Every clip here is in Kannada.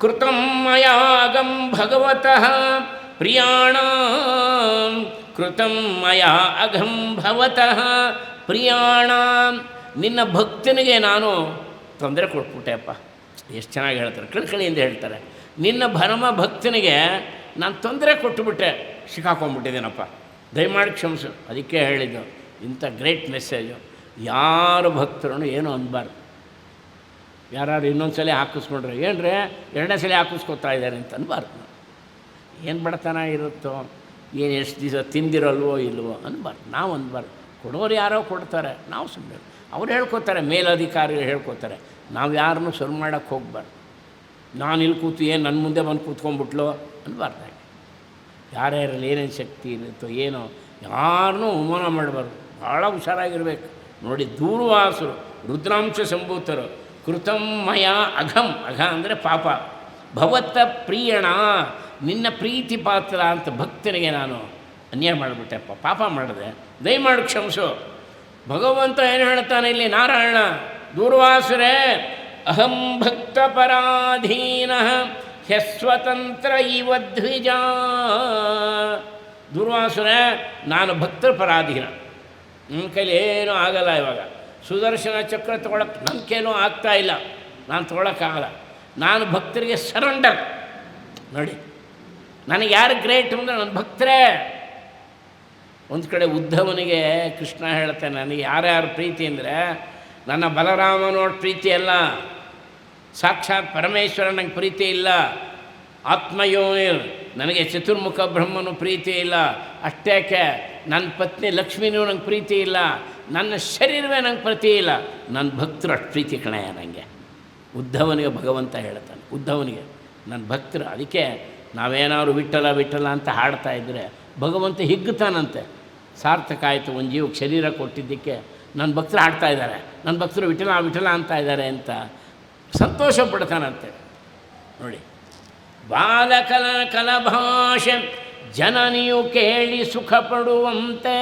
ಕೃತಂ ಮಯಾಗಂ ಭಗವತಃ ಪ್ರಿಯಾಣಾಂ ಕೃತಂ ಮಯಾ ಅಘಂ ಭವತಃ ಪ್ರಿಯಾಣಾಂ. ನಿನ್ನ ಭಕ್ತನಿಗೆ ನಾನು ತೊಂದರೆ ಕೊಟ್ಬಿಟ್ಟೆಪ್ಪ. ಎಷ್ಟು ಚೆನ್ನಾಗಿ ಹೇಳ್ತಾರೆ, ಕಳ್ಕಳಿಯಿಂದ ಹೇಳ್ತಾರೆ. ನಿನ್ನ ಭರಮ ಭಕ್ತನಿಗೆ ನಾನು ತೊಂದರೆ ಕೊಟ್ಟುಬಿಟ್ಟೆ, ಸಿಕ್ಕಾಕೊಂಡ್ಬಿಟ್ಟಿದ್ದೀನಪ್ಪ, ದಯಮಾಡಿ ಕ್ಷಮಿಸು. ಅದಕ್ಕೆ ಹೇಳಿದ್ದು ಇಂಥ ಗ್ರೇಟ್ ಮೆಸೇಜು. ಯಾರು ಭಕ್ತರನ್ನು ಏನೂ ಅನ್ಬಾರ್ದು. ಯಾರು ಇನ್ನೊಂದು ಸಲ ಹಾಕಿಸ್ಕೊಂಡ್ರೆ ಏನ್ರಿ ಎರಡನೇ ಸಲ ಹಾಕಿಸ್ಕೊತಾ ಇದ್ದಾರೆ ಅಂತ ಅನ್ಬಾರ್ದು. ಏನು ಬಡತನ ಇರುತ್ತೋ, ಏನು ಎಷ್ಟು ದಿವಸ ತಿಂದಿರಲ್ವೋ ಇಲ್ವೋ ಅನ್ಬಾರ್ದು. ನಾವು ಅನ್ಬಾರ್ದು. ಕೊಡೋರು ಯಾರೋ ಕೊಡ್ತಾರೆ, ನಾವು ಸುಮ್ಮನೆ. ಅವ್ರು ಹೇಳ್ಕೊತಾರೆ, ಮೇಲಧಿಕಾರಿಗಳು ಹೇಳ್ಕೊತಾರೆ. ನಾವು ಯಾರನ್ನೂ ಶುರು ಮಾಡೋಕ್ಕೆ ಹೋಗ್ಬಾರ್ದು. ನಾನು ಇಲ್ಲಿ ಕೂತು ಏನು ನನ್ನ ಮುಂದೆ ಬಂದು ಕೂತ್ಕೊಂಡ್ಬಿಟ್ಲು ಅನ್ಬಾರ್ದು. ಯಾರ್ಯಾರಲ್ಲಿ ಏನೇನು ಶಕ್ತಿ ಇರುತ್ತೋ ಏನೋ ಯಾರನ್ನೂ ಅವಮಾನ ಮಾಡಬಾರ್ದು. ಭಾಳ ಹುಷಾರಾಗಿರ್ಬೇಕು. ನೋಡಿ, ದೂರ್ವಾಸರು ರುದ್ರಾಂಶ ಸಂಭೂತರು. ಕೃತಂ ಮಯ ಅಘಂ, ಅಘ ಅಂದರೆ ಪಾಪ. ಭವತ್ತ ಪ್ರಿಯಣ, ನಿನ್ನ ಪ್ರೀತಿ ಪಾತ್ರ ಅಂತ ಭಕ್ತನಿಗೆ ನಾನು ಅನ್ಯಾಯ ಮಾಡಿಬಿಟ್ಟೆಪ್ಪ, ಪಾಪ ಮಾಡಿದೆ, ದಯಮಾಡಿ ಕ್ಷಮಿಸು. ಭಗವಂತ ಏನು ಹೇಳ್ತಾನೆ ಇಲ್ಲಿ? ನಾರಾಯಣ, ದೂರ್ವಾಸರೇ, ಅಹಂ ಭಕ್ತ ಪರಾಧೀನ ಹ್ಯಸ್ವತಂತ್ರ ಇವ ದ್ವಿಜ. ದುರ್ವಾಸರೇ, ನಾನು ಭಕ್ತರ ಪರಾಧೀನ, ನನ್ನ ಕೈಲಿ ಏನೂ ಆಗಲ್ಲ. ಇವಾಗ ಸುದರ್ಶನ ಚಕ್ರ ತೊಗೊಳಕ್ಕೆ ನನ್ನ ಕೈಲೂ ಆಗ್ತಾಯಿಲ್ಲ, ನಾನು ತೊಗೊಳಕ್ಕಾಗಲ್ಲ. ನಾನು ಭಕ್ತರಿಗೆ ಸರೆಂಡರ್. ನೋಡಿ, ನನಗೆ ಯಾರು ಗ್ರೇಟ್ ಅಂದರೆ ನನ್ನ ಭಕ್ತರೇ. ಒಂದು ಕಡೆ ಉದ್ಧವನಿಗೆ ಕೃಷ್ಣ ಹೇಳ್ತಾನೆ, ನನಗೆ ಯಾರ್ಯಾರು ಪ್ರೀತಿ ಅಂದರೆ ನನ್ನ ಬಲರಾಮನೋಡ ಪ್ರೀತಿ ಅಲ್ಲ, ಸಾಕ್ಷಾತ್ ಪರಮೇಶ್ವರ ನನಗೆ ಪ್ರೀತಿ ಇಲ್ಲ, ಆತ್ಮಯೋನಿರ್ ನನಗೆ ಚತುರ್ಮುಖ ಬ್ರಹ್ಮನು ಪ್ರೀತಿ ಇಲ್ಲ, ಅಷ್ಟೇಕೆ ನನ್ನ ಪತ್ನಿ ಲಕ್ಷ್ಮೀನೂ ನಂಗೆ ಪ್ರೀತಿ ಇಲ್ಲ, ನನ್ನ ಶರೀರವೇ ನಂಗೆ ಪ್ರೀತಿ ಇಲ್ಲ, ನನ್ನ ಭಕ್ತರು ಅಷ್ಟು ಪ್ರೀತಿ ಕಣಯ್ಯ ನನಗೆ. ಉದ್ಧವನಿಗೆ ಭಗವಂತ ಹೇಳ್ತಾನೆ, ಉದ್ಧವನಿಗೆ ನನ್ನ ಭಕ್ತರು. ಅದಕ್ಕೆ ನಾವೇನಾದ್ರು ವಿಠಲ ವಿಠಲ ಅಂತ ಹಾಡ್ತಾ ಇದ್ದರೆ ಭಗವಂತ ಹಿಗ್ಗುತ್ತಾನಂತೆ. ಸಾರ್ಥಕ ಆಯಿತು, ಒಂದು ಜೀವಕ್ಕೆ ಶರೀರ ಕೊಟ್ಟಿದ್ದಕ್ಕೆ ನನ್ನ ಭಕ್ತರು ಹಾಡ್ತಾ ಇದ್ದಾರೆ, ನನ್ನ ಭಕ್ತರು ವಿಠಲ ವಿಠಲ ಅಂತ ಇದ್ದಾರೆ ಅಂತ ಸಂತೋಷ ಪಡ್ತಾನಂತೆ. ನೋಡಿ, ಬಾಲಕಲ ಕಲಭಾಷೆ ಜನನಿಯು ಕೇಳಿ ಸುಖ ಪಡುವಂತೆ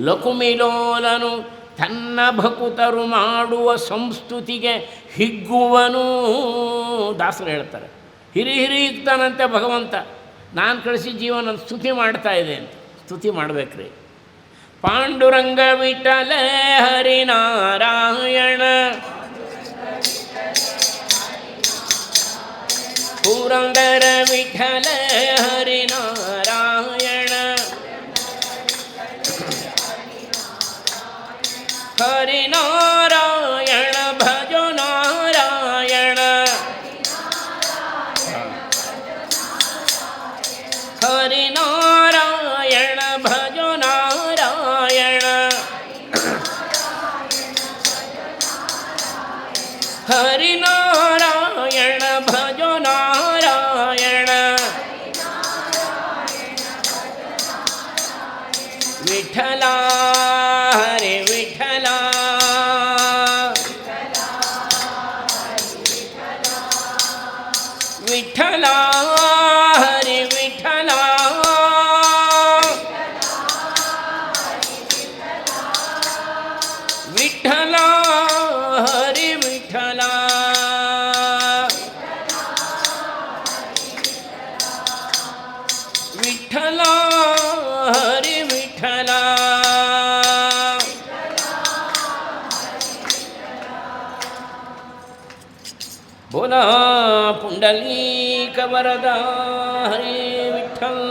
ಲಕುಮಿಲೋಲನು ತನ್ನ ಭಕುತರು ಮಾಡುವ ಸಂಸ್ತುತಿಗೆ ಹಿಗ್ಗುವನು. ದಾಸರು ಹೇಳ್ತಾರೆ, ಹಿರಿ ಹಿಗ್ತಾನಂತೆ ಭಗವಂತ. ನಾನು ಕಳಿಸಿ ಜೀವನ ಸ್ತುತಿ ಮಾಡ್ತಾ ಇದೆ ಅಂತ. ಸ್ತುತಿ ಮಾಡಬೇಕ್ರಿ. ಪಾಂಡುರಂಗ ವಿಠಲ ಹರಿನಾರಾಯಣ, ಪುರಂದರ ವಿಠಲ ಹರಿನಾರಾಯಣ, ಹರಿನಾರಾಯಣ ಭಜೋ ನಾರಾಯಣ, ಹರಿನಾರಾಯಣ ಭಜೋ ನಾರಾಯಣ, ಹರಿನಾರಾಯಣ ಭಜೋ ನಾರಾಯಣ, ವಿಠಲ ಹರಿ ವಿಠಲ, ವಿಠಲ ಹರಿ ವಿಠಲ, ವಿಠಲ ಹರಿ ವಿಠಲ, ವಿಠಲ ಹರಿ ವಿಠಲ. ಬೋಲಾ ಪುಂಡಲೀಕ ವರದ ಹರಿ ವಿಠಲ್.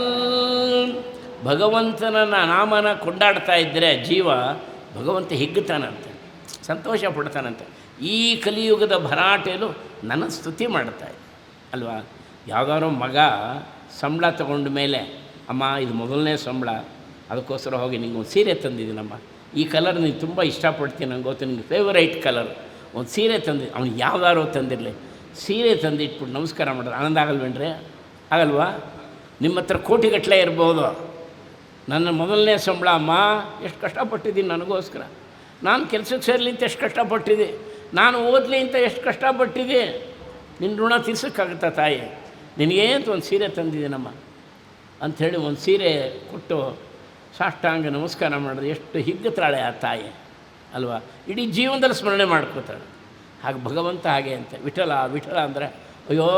ಭಗವಂತನ ನಾಮನ ಕೊಂಡಾಡ್ತಾ ಇದ್ದರೆ ಜೀವ ಭಗವಂತ ಹಿಗ್ಗುತ್ತಾನಂತೆ, ಸಂತೋಷ ಪಡ್ತಾನಂತೆ. ಈ ಕಲಿಯುಗದ ಭರಾಟೆಯಲ್ಲೂ ನನ್ನ ಸ್ತುತಿ ಮಾಡ್ತಾಯಿದ್ದೆ ಅಲ್ವಾ. ಯಾವುದಾದ್ರು ಮಗ ಸಂಬಳ ತಗೊಂಡ ಮೇಲೆ, ಅಮ್ಮ ಇದು ಮೊದಲನೇ ಸಂಬಳ, ಅದಕ್ಕೋಸ್ಕರ ಹೋಗಿ ನಿಂಗೆ ಒಂದು ಸೀರೆ ತಂದಿದ್ದೀನಮ್ಮ, ಈ ಕಲರ್ ನೀನು ತುಂಬ ಇಷ್ಟಪಡ್ತೀನಿ, ನಂಗೆ ಗೊತ್ತು, ನಿಂಗೆ ಫೇವರೈಟ್ ಕಲರ್, ಒಂದು ಸೀರೆ ತಂದಿದ್ದು. ಅವ್ನು ಯಾವ್ದಾರು ತಂದಿರಲಿ, ಸೀರೆ ತಂದಿಟ್ಬಿಟ್ಟು ನಮಸ್ಕಾರ ಮಾಡೋದು ಆನಂದ ಆಗಲ್ವೇನ್ರಿ? ಆಗಲ್ವಾ? ನಿಮ್ಮ ಹತ್ರ ಕೋಟಿಗಟ್ಟಲೆ ಇರ್ಬೋದು. ನನ್ನ ಮೊದಲನೇ ಸಂಬಳ ಅಮ್ಮ, ಎಷ್ಟು ಕಷ್ಟಪಟ್ಟಿದ್ದೀನಿ ನನಗೋಸ್ಕರ, ನಾನು ಕೆಲಸಕ್ಕೆ ಸೇರಲಿ ಅಂತ ಎಷ್ಟು ಕಷ್ಟಪಟ್ಟಿದ್ದೆ, ನಾನು ಓದಲಿ ಅಂತ ಎಷ್ಟು ಕಷ್ಟಪಟ್ಟಿದ್ದೆ, ನಿನ್ನ ಋಣ ತೀರ್ಸೋಕ್ಕಾಗುತ್ತಾ ತಾಯಿ? ನಿನಗೇಂತ ಒಂದು ಸೀರೆ ತಂದಿದ್ದೀನಮ್ಮ ಅಂಥೇಳಿ ಒಂದು ಸೀರೆ ಕೊಟ್ಟು ಸಾಷ್ಟಾಂಗ ನಮಸ್ಕಾರ ಮಾಡೋದು ಎಷ್ಟು ಹಿಗ್ಗುತ್ತಾಳೆ ಆ ತಾಯಿ ಅಲ್ವಾ. ಇಡೀ ಜೀವನದಲ್ಲಿ ಸ್ಮರಣೆ ಮಾಡ್ಕೋತಾಳೆ. ಹಾಗೆ ಭಗವಂತ ಹಾಗೆ ಅಂತ ವಿಠಲ ವಿಠಲ ಅಂದರೆ ಅಯ್ಯೋ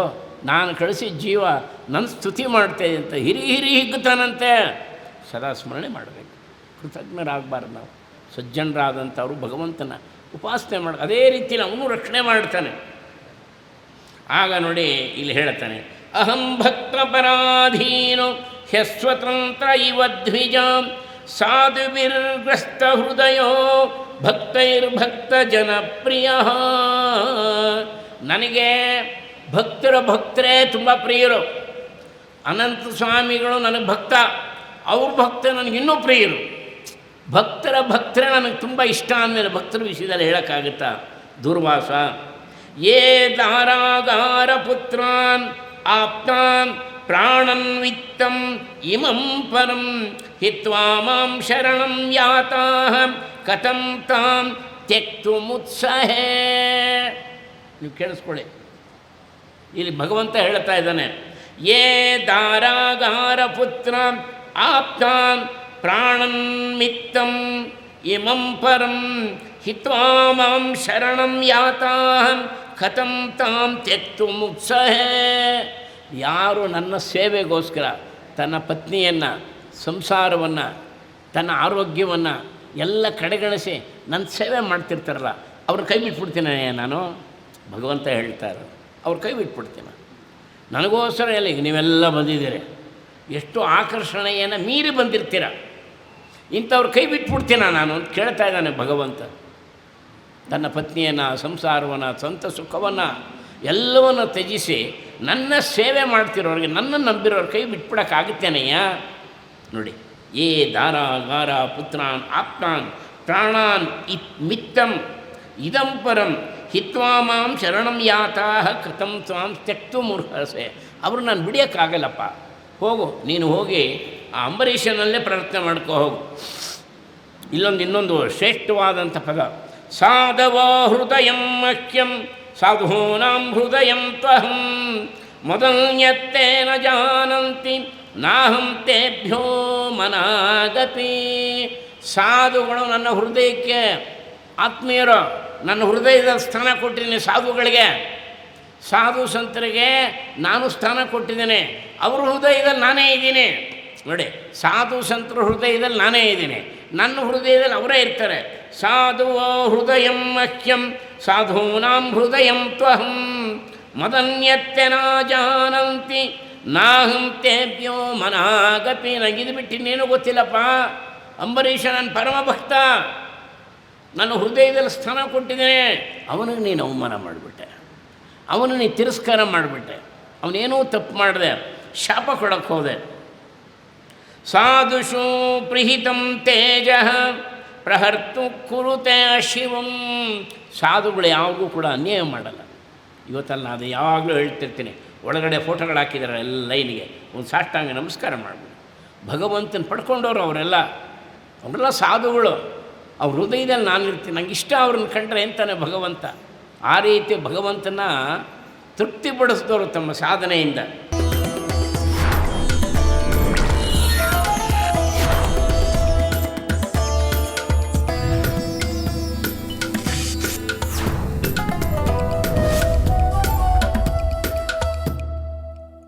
ನಾನು ಕಳಿಸಿದ ಜೀವ ನನ್ನ ಸ್ತುತಿ ಮಾಡ್ತೇನೆ ಅಂತ ಹಿರಿ ಹಿಗ್ತಾನಂತೆ. ಸದಾ ಸ್ಮರಣೆ ಮಾಡಬೇಕು, ಕೃತಜ್ಞರಾಗಬಾರ್ದು ನಾವು. ಸಜ್ಜನರಾದಂಥವರು ಭಗವಂತನ ಉಪಾಸನೆ ಮಾಡಿ ಅದೇ ರೀತಿಯಲ್ಲಿ ಅವನು ರಕ್ಷಣೆ ಮಾಡ್ತಾನೆ. ಆಗ ನೋಡಿ ಇಲ್ಲಿ ಹೇಳ್ತಾನೆ, ಅಹಂ ಭಕ್ತ ಪರಾಧೀನೋ ಹ್ಯಸ್ವತಂತ್ರ ಇವ ದ್ವಿಜ ಸಾಧುವಿರ್ಗ್ರಸ್ತ ಹೃದಯೋ ಭಕ್ತೈರ್ಭಕ್ತ ಜನಪ್ರಿಯ. ನನಗೆ ಭಕ್ತರೇ ತುಂಬ ಪ್ರಿಯರು. ಅನಂತ ಸ್ವಾಮಿಗಳು ನನಗೆ ಭಕ್ತ, ಅವ್ರ ಭಕ್ತ ನನಗಿನ್ನೂ ಪ್ರಿಯರು. ಭಕ್ತರೇ ನನಗೆ ತುಂಬ ಇಷ್ಟ ಅಂದಮೇಲೆ ಭಕ್ತರ ವಿಷಯದಲ್ಲಿ ಹೇಳೋಕ್ಕಾಗುತ್ತಾ? ದೂರ್ವಾಸ ಯೇ ದಾರಾಗಾರ ಪುತ್ರಾನ್ ಆಪ್ತಾನ್ ಪ್ರಾಣನ್ ವಿತ್ತಂ ಇಮಂ ಪರಂ ಹಿತ್ವಾ ಮಾಂ ಶರಣಂ ಯಾತಾಃ ಕಥಂ ತಾಂ ತ್ಯಕ್ತು ಮುತ್ಸಹೇ. ನೀವು ಕೇಳಿಸ್ಕೊಳ್ಳಿ, ಇಲ್ಲಿ ಭಗವಂತ ಹೇಳ್ತಾ ಇದ್ದಾನೆ, ಯೇ ದಾರಾಗಾರ ಪುತ್ರ ಆಪ್ತಾನ್ ಪ್ರಾಣನ್ ಮಿತ್ತಂ ಇಮಂ ಪರಂ ಹಿತ್ವಾ ಮಾಂ ಶರಣಂ ಯಾತಾಃ ಕಥಂ ತಾಂ ತ್ಯಕ್ತು ಮುತ್ಸಹೇ. ಯಾರು ನನ್ನ ಸೇವೆಗೋಸ್ಕರ ತನ್ನ ಪತ್ನಿಯನ್ನು, ಸಂಸಾರವನ್ನು, ತನ್ನ ಆರೋಗ್ಯವನ್ನು ಎಲ್ಲ ಕಡೆಗಣಿಸಿ ನನ್ನ ಸೇವೆ ಮಾಡ್ತಿರ್ತಾರಲ್ಲ, ಅವ್ರ ಕೈ ಬಿಟ್ಬಿಡ್ತೀನಿ ನಾನು. ಭಗವಂತ ಹೇಳ್ತಾರೆ, ಅವ್ರ ಕೈ ಬಿಟ್ಬಿಡ್ತೀನಿ. ನನಗೋಸ್ಕರ ಎಲ್ಲ ಈಗ ನೀವೆಲ್ಲ ಬಂದಿದ್ದೀರಿ, ಎಷ್ಟು ಆಕರ್ಷಣೆಯನ್ನು ಮೀರಿ ಬಂದಿರ್ತೀರ, ಇಂಥವ್ರ ಕೈ ಬಿಟ್ಬಿಡ್ತೀನ ನಾನು ಅಂತ ಕೇಳ್ತಾ ಇದ್ದಾನೆ ಭಗವಂತ. ತನ್ನ ಪತ್ನಿಯನ್ನು, ಸಂಸಾರವನ್ನು, ಸ್ವಂತ ಸುಖವನ್ನು ಎಲ್ಲವನ್ನು ತ್ಯಜಿಸಿ ನನ್ನ ಸೇವೆ ಮಾಡ್ತಿರೋರಿಗೆ, ನನ್ನ ನಂಬಿರೋರ ಕೈ ಬಿಟ್ಬಿಡೋಕ್ಕಾಗುತ್ತೇನೆಯ್ಯ? ನೋಡಿ, ಏ ದಾರಾಗಾರ ಪುತ್ರಾನ್ ಆಪ್ತಾನ್ ಪ್ರಾಣಾನ್ ಮಿತ್ತಂ ಇದಂ ಪರಂ ಹಿತ್ವಾ ಮಾಂ ಶರಣಂ ಯಾತಾಃ ಕೃತಂ ತ್ವಾಂ ತ್ಯಕ್ತು ಮುರ್ಹಸೆ. ಅವರು ನಾನು ಬಿಡಿಯೋಕ್ಕಾಗಲ್ಲಪ್ಪ, ಹೋಗು ನೀನು, ಹೋಗಿ ಆ ಅಂಬರೀಷನಲ್ಲೇ ಪ್ರಾರ್ಥನೆ ಮಾಡ್ಕೋ ಹೋಗು. ಇನ್ನೊಂದು ಶ್ರೇಷ್ಠವಾದಂಥ ಪದ, ಸಾಧವೋ ಹೃದಯಂ ಮಹ್ಯಂ ಸಾಧೂನಾಂ ಹೃದಯಂ ತ್ವಹಂ ಮೊದಲ್ಯತ್ತೇನ ಜಾನಂತಿ ನಾಹಂ ತೇಭ್ಯೋ ಮನಾಗತಿ. ಸಾಧುಗಳು ನನ್ನ ಹೃದಯಕ್ಕೆ ಆತ್ಮೀಯರು, ನನ್ನ ಹೃದಯದ ಸ್ಥಾನ ಕೊಟ್ಟಿದ್ದೀನಿ. ಸಾಧುಗಳಿಗೆ, ಸಾಧು ಸಂತರಿಗೆ ನಾನು ಸ್ಥಾನ ಕೊಟ್ಟಿದ್ದೇನೆ. ಅವ್ರ ಹೃದಯದಲ್ಲಿ ನಾನೇ ಇದ್ದೀನಿ. ನೋಡಿ, ಸಾಧು ಸಂತರ ಹೃದಯದಲ್ಲಿ ನಾನೇ ಇದ್ದೀನಿ, ನನ್ನ ಹೃದಯದಲ್ಲಿ ಅವರೇ ಇರ್ತಾರೆ. ಸಾಧುವೋ ಹೃದಯಂ ಮಹ್ಯಂ ಸಾಧೂನಾಂ ಹೃದಯಂ ತ್ವಹಂ ಮದನ್ಯತ್ಯನ ಜಾನಂತಿ ನಾಹಂ ತೇಭ್ಯೋ ಮನಾಗತಿ. ನನಗಿದು ಬಿಟ್ಟು ಇನ್ನೇನು ಗೊತ್ತಿಲ್ಲಪ್ಪ. ಅಂಬರೀಷ ನನ್ನ ಪರಮ ಭಕ್ತ, ನನ್ನ ಹೃದಯದಲ್ಲಿ ಸ್ಥಾನ ಕೊಟ್ಟಿದ್ದೇನೆ. ಅವನಿಗೆ ನೀನು ಅವಮಾನ ಮಾಡಿಬಿಟ್ಟೆ, ಅವನು ನೀನು ತಿರಸ್ಕಾರ ಮಾಡಿಬಿಟ್ಟೆ, ಅವನೇನೂ ತಪ್ಪು ಮಾಡಿದೆ, ಶಾಪ ಕೊಡಕ್ಕೆ ಹೋದೆ. ಸಾಧುಷು ಪ್ರಿಹಿತಂ ತೇಜ ಪ್ರಹರ್ತು ಕುರುತೆ ಶಿವಂ. ಸಾಧುಗಳು ಯಾವಾಗೂ ಕೂಡ ಅನ್ಯಾಯ ಮಾಡಲ್ಲ. ಇವತ್ತಲ್ಲ ಅದು ಯಾವಾಗಲೂ ಹೇಳ್ತಿರ್ತೀನಿ, ಒಳಗಡೆ ಫೋಟೋಗಳು ಹಾಕಿದ್ದಾರೆ ಎಲ್ಲ ಲೈನಿಗೆ, ಒಂದು ಸಾಷ್ಟಾಂಗ ನಮಸ್ಕಾರ ಮಾಡ್ಬೋದು. ಭಗವಂತನ ಪಡ್ಕೊಂಡವರು ಅವರೆಲ್ಲ ಸಾಧುಗಳು. ಅವ್ರ ಹೃದಯದಲ್ಲಿ ನಾನು ಇರ್ತೀನಿ, ನಂಗೆ ಇಷ್ಟ ಅವ್ರನ್ನ ಕಂಡ್ರೆ ಅಂತಾನೆ ಭಗವಂತ. ಆ ರೀತಿ ಭಗವಂತನ ತೃಪ್ತಿಪಡಿಸಿದವರು ತಮ್ಮ ಸಾಧನೆಯಿಂದ.